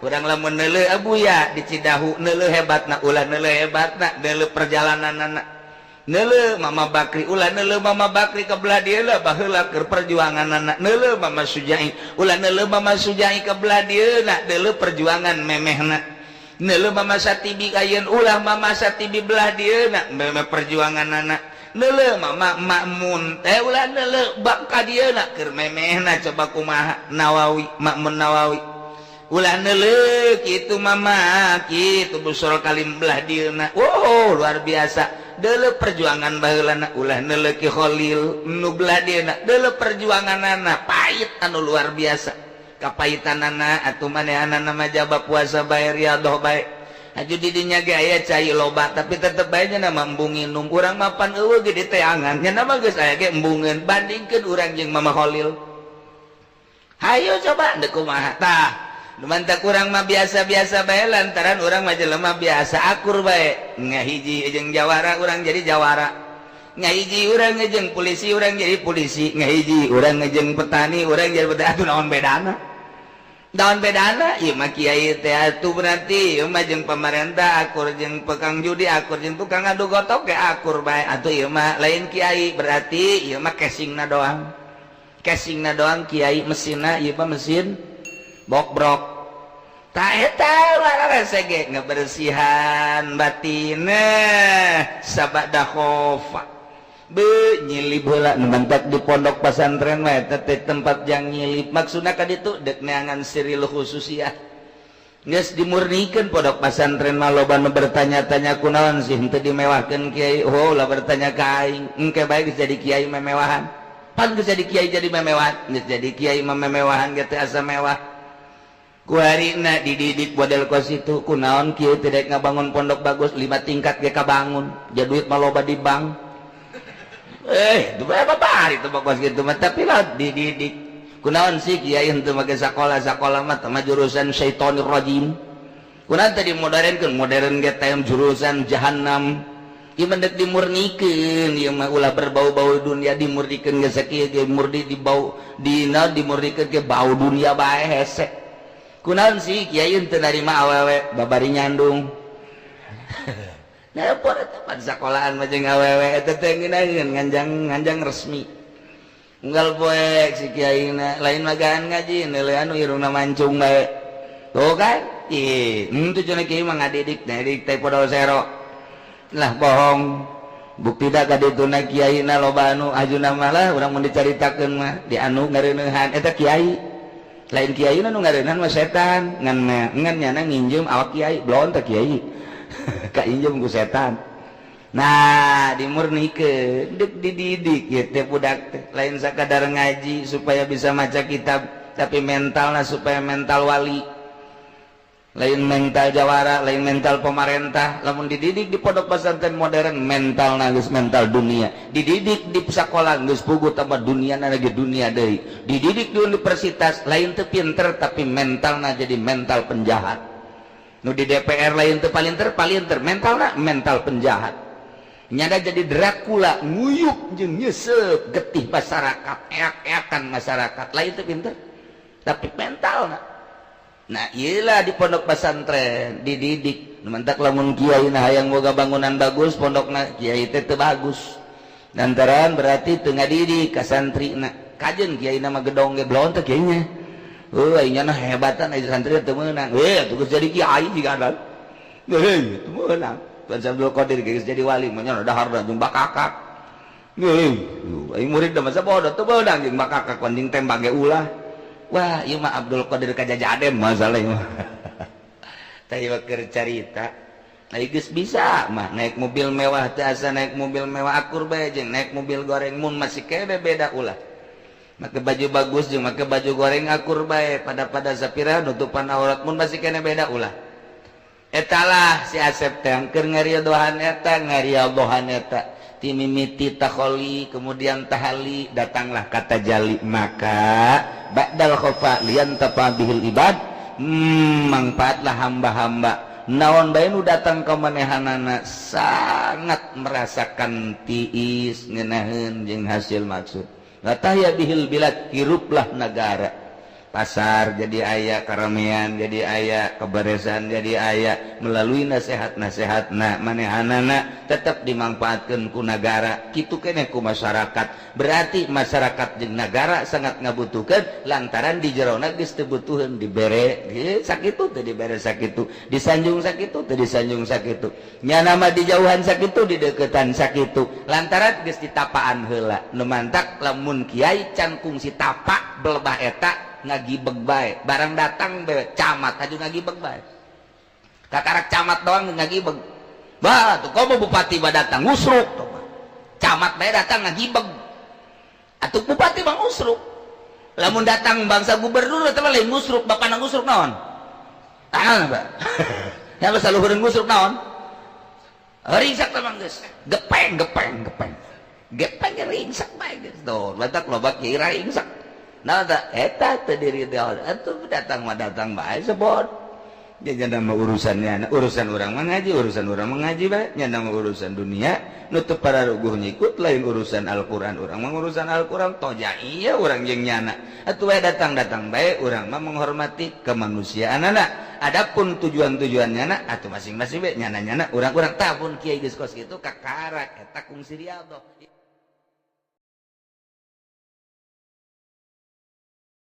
kurang lamun neuleuh abuya di Cidahu neuleuh hebatna ulah neuleuh hebatna neuleuh perjalananna neuleuh Mama Bakri ulah neuleuh Mama Bakri ke belah dieu lah baheula keur perjuanganna neuleuh Mama Sujai ulah neuleuh Mama Sujai ke belah dieu neuleuh perjuangan memehna neuleuh Mama Satibi kayeun ulah Mama Satibi belah dieu memeh perjuanganna neuleuh Mama Makmun teh ulah neuleuh bab ka dieu keur memehna coba kumaha Nawawi Makmun Nawawi ulah neuleuh kitu Mama kitu Busrul Kalim belah dieuna luar biasa deuleuh perjuangan baheulana ulah neuleuh Ki Khalil nu belah dieuna deuleuh perjuanganana pait anu luar biasa kapaitanana atuh manehanana mah jaba puasa bae riyadhah bae aju di dinya ge aya cai loba tapi tetep bae nya embung nginum urang mapan eueuh ge di teangan nya mah geus aya ge embungeun bandingkeun urang jeung Mama Khalil hayu coba deuk kumaha tah mantap kurang mah biasa-biasa bae lantaran urang mah jelema biasa akur bae ngahiji jeung jawara urang jadi jawara ngahiji urang jeung polisi urang jadi polisi ngahiji urang jeung petani urang jadi petani atuh naon bedana daun bedana ieu mah kiai teh atuh berarti ieu mah jeung pamarentah akur jeung tukang judi akur jeung tukang adu gotok ge akur bae atuh ieu mah lain kiai berarti ieu mah casingna doang kiai mesinna ieu mah mesin bok-brok tak eta warese ge ngabersihan batinna sabada khofa be nyilip heula mentak di pondok pesantren mah eta teh tempat jang nyilip maksudna ka ditu deuk neangan siril khususiyah geus dimurnikeun pondok pesantren mah loba nu bertanya-tanya kunaon sih henteu dimewahkeun kiai lah bertanya ka aing engke bae geus jadi kiai memewahan pan geus jadi kiai jadi memewahan geus jadi kiai memewahan ge teh asa mewah ku harina dididik model kos itu kunaon kieu teh daek ngabangun pondok bagus 5 tingkat ge kabangun ja duit mah loba di bank itu berapa hari itu bagus gitu mah tapi lah dididik kunaon sih kiai henteu make sakola mah teh jurusan syaitonir rajim kunaon tadi modern ge teh jurusan jahannam ieu mah deuk dimurnikeun ieu mah ulah berbau-bau dunia dimurnikeun ge sakieu ge murdi dibau dina dimurnikeun ge bau dunia bae hese kunaon sih kiai henteu narima awewe babari nyandung nepot tempat sekolahan mah jeung awewe eta teh ngeunaheun nganjang resmi unggal poek si kiaina lain magaan ngaji neuleuh anu irungna mancung bae tuh kan henteu cenah kiai mah ngadidik teh podol sero lah bohong bukti da ka dituna kiaina loba anu ajuna mah lah urang mun dicaritakeun mah di anu ngareuneuhan eta kiai lain kiai nu ngareuneuhan mah setan ngan nyana nginjem awak kiai belon teh kiai ka injem ku setan nah dimurnikeun deuk dididik ieu teh budak teh lain sakadar ngaji supaya bisa maca kitab tapi mentalna supaya mental wali lain mental jawara lain mental pemerintah lamun dididik di pondok pesantren modern mentalna geus mental dunia dididik di sekolah geus puguh tambah duniana lagi dunia deui dididik di universitas lain teu pinter tapi mentalna jadi mental penjahat nu di DPR lain teu palinter mentalna mental penjahat nyada jadi Dracula nguyuk jeung nyesep getih masyarakat eak-eakan masyarakat lain teu pinter tapi mentalna nah iyalah di pondok pesantren dididik mentak lamun kiai nah hayang boga bangunan bagus pondokna kiai teh teu bagus lantaran berarti teu ngadidik ka santrina kajeun kiai na mah gedong ge belon teh kiai nya nya nah hebatan aya santri teu meunang atuh geus jadi kiai jiga ada teu meunang Tuan Abdul Qadir geus jadi wali mah nya daharna jeung bakakak aing murid da masa bodoh teu meunang jeung bakakak anjing tembak ge ulah wah ieu mah Abdul Qadir kajajadem masalah ieu mah teh ieu keur carita ai geus bisa mah naik mobil mewah teh asa naik mobil mewah akur bae jeung naik mobil goreng mun masih kebe beda ulah make baju bagus jeung make baju goreng akur bae pada sapira nutupan aurat mun masih kene beda ulah etalah si Asep teh keur ngariadohan eta timimiti takholi kemudian tahali datanglah kata jali maka ba'dal khofa lian tafabihil ibad manfaatlah hamba-hamba naon bae nu datang ka manehanana sangat merasakan tiis ngeunaheun jeung hasil maksud latah ya bihil bilad hiruplah negara pasar jadi aya, keramaian jadi aya, keberesan jadi aya, melalui nasihat-nasihat manehanana tetap dimanfaatkan ku negara kitu keneh ku masyarakat. Berarti masyarakat jeung negara sangat ngabutuhkeun lantaran di jerona geus teu butuheun dibere sakitu teu dibere sakitu, disanjung sakitu teu disanjung sakitu, nya nama di jauhan sakitu di deketan sakitu lantaran geus ditapaan heula. Nu mantak lamun kiai can kungsi tapa belebah eta ngagibeg bae, barang datang be camat aju ngagibeg bae, katarak camat doang ngagibeg bah tuh komo bupati bah datang ngusruk tuh camat bae datang ngagibeg atuh bupati bang ngusruk, lamun datang bangsa gubernur teh lain ngusruk, bapak nang ngusruk naon tangan ba ya basa luhureun ngusruk naon ringsak teh mah geus gepeng ringsak bae geus tuh batak loba kira ringsak. Nah, eta terdiri dia itu datang bae sebut. Jadi nama urusannya, urusan orang mengaji, bae. Nya nama urusan dunia, nutup para ruguh ngikut lain urusan Al-Qur'an. Orang mengurusan Al-Qur'an toja iya orang jeung nyana. Atuh bae datang bae urang mah menghormati kemanusiaan anak. Adapun tujuan-tujuannya atuh masing-masing bae nyana-nyana urang-urang tabun kiai geus kos kitu kakarak eta kungsi riyadhah.